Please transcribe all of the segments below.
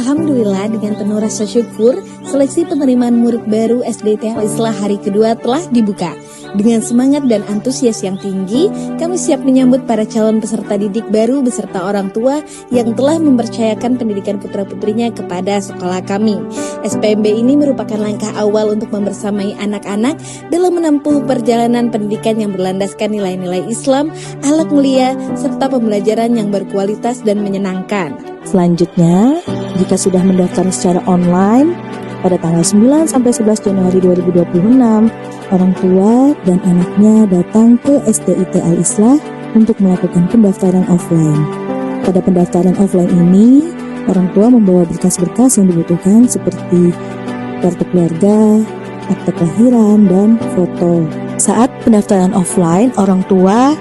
Alhamdulillah dengan penuh rasa syukur, seleksi penerimaan murid baru SDIT Al-Islah hari kedua telah dibuka. Dengan semangat dan antusias yang tinggi, kami siap menyambut para calon peserta didik baru beserta orang tua yang telah mempercayakan pendidikan putra-putrinya kepada sekolah kami. SPMB ini merupakan langkah awal untuk membersamai anak-anak dalam menempuh perjalanan pendidikan yang berlandaskan nilai-nilai Islam, akhlak mulia, serta pembelajaran yang berkualitas dan menyenangkan. Selanjutnya, jika sudah mendaftar secara online, pada tanggal 9 sampai 11 Januari 2026, orang tua dan anaknya datang ke SDIT Al-Islah untuk melakukan pendaftaran offline. Pada pendaftaran offline ini, orang tua membawa berkas-berkas yang dibutuhkan seperti kartu keluarga, akte kelahiran, dan foto. Saat pendaftaran offline, orang tua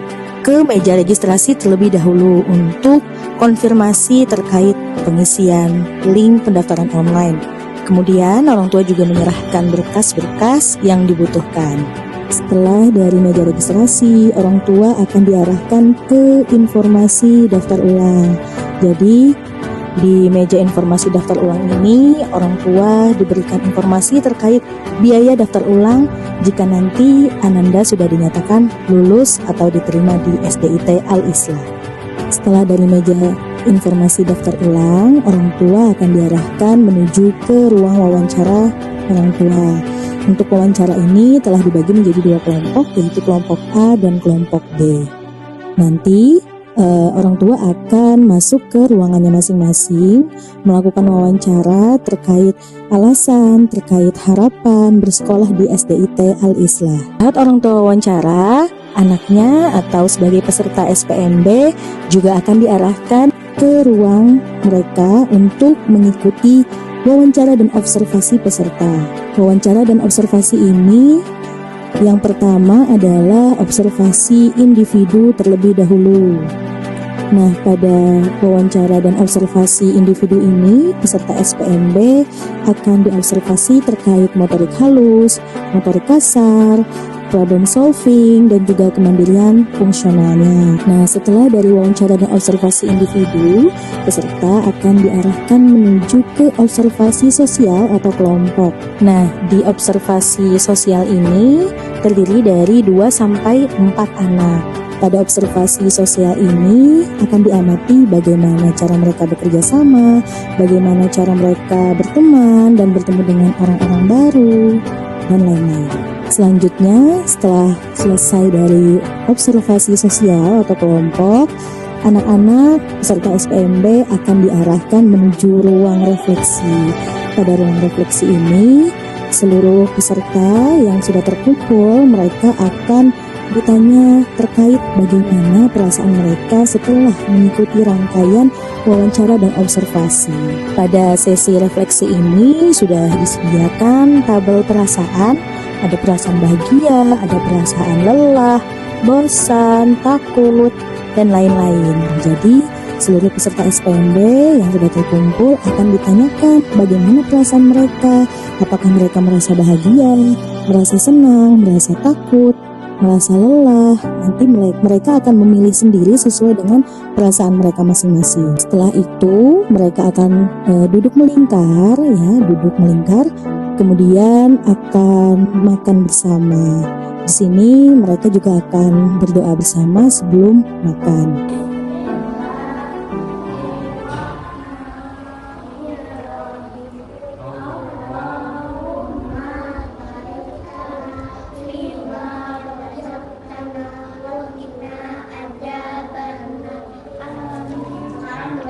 ke meja registrasi terlebih dahulu untuk konfirmasi terkait pengisian link pendaftaran online. Kemudian orang tua juga menyerahkan berkas-berkas yang dibutuhkan. Setelah dari meja registrasi, orang tua akan diarahkan ke informasi daftar ulang. Jadi di meja informasi daftar ulang ini, orang tua diberikan informasi terkait biaya daftar ulang jika nanti Ananda sudah dinyatakan lulus atau diterima di SDIT Al-Islah. Setelah dari meja informasi daftar ulang, orang tua akan diarahkan menuju ke ruang wawancara orang tua. Untuk wawancara ini telah dibagi menjadi 2 kelompok, yaitu kelompok A dan kelompok B. Nanti orang tua akan masuk ke ruangannya masing-masing, melakukan wawancara terkait alasan, terkait harapan bersekolah di SDIT Al-Islah. Saat orang tua wawancara, anaknya atau sebagai peserta SPMB juga akan diarahkan ke ruang mereka untuk mengikuti wawancara dan observasi peserta. Wawancara dan observasi ini yang pertama adalah observasi individu terlebih dahulu. Nah, pada wawancara dan observasi individu ini, peserta SPMB akan diobservasi terkait motorik halus, motorik kasar, problem solving, dan juga kemandirian fungsionalnya. Nah, setelah dari wawancara dan observasi individu, peserta akan diarahkan menuju ke observasi sosial atau kelompok. Nah, di observasi sosial ini terdiri dari 2 sampai 4 anak. Pada observasi sosial ini akan diamati bagaimana cara mereka bekerja sama, bagaimana cara mereka berteman dan bertemu dengan orang-orang baru, dan lain-lain. Selanjutnya, setelah selesai dari observasi sosial atau kelompok, anak-anak peserta SPMB akan diarahkan menuju ruang refleksi. Pada ruang refleksi ini, seluruh peserta yang sudah terkumpul, mereka akan ditanya terkait bagaimana perasaan mereka setelah mengikuti rangkaian wawancara dan observasi. Pada sesi refleksi ini sudah disediakan tabel perasaan, ada perasaan bahagia, ada perasaan lelah, bosan, takut, dan lain-lain. Jadi seluruh peserta SPMB yang sudah terkumpul akan ditanyakan bagaimana perasaan mereka, apakah mereka merasa bahagia, merasa senang, merasa takut, merasa lelah. Nanti mereka akan memilih sendiri sesuai dengan perasaan mereka masing-masing. Setelah itu mereka akan duduk melingkar, kemudian akan makan bersama. Di sini mereka juga akan berdoa bersama sebelum makan.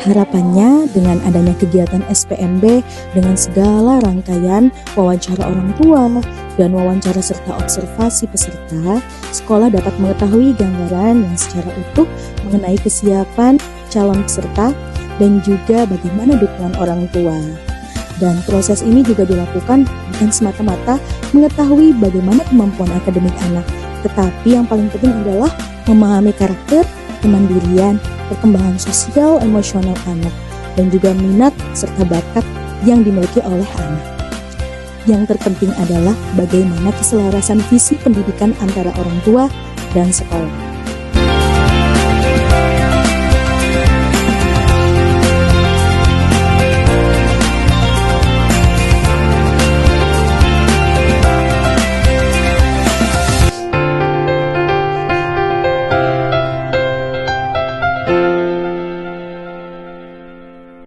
Harapannya dengan adanya kegiatan SPMB dengan segala rangkaian wawancara orang tua dan wawancara serta observasi peserta, sekolah dapat mengetahui gambaran yang secara utuh mengenai kesiapan calon peserta dan juga bagaimana dukungan orang tua. Dan proses ini juga dilakukan bukan semata-mata mengetahui bagaimana kemampuan akademik anak, tetapi yang paling penting adalah memahami karakter, kemandirian, perkembangan sosial emosional anak, dan juga minat serta bakat yang dimiliki oleh anak. Yang terpenting adalah bagaimana keselarasan visi pendidikan antara orang tua dan sekolah.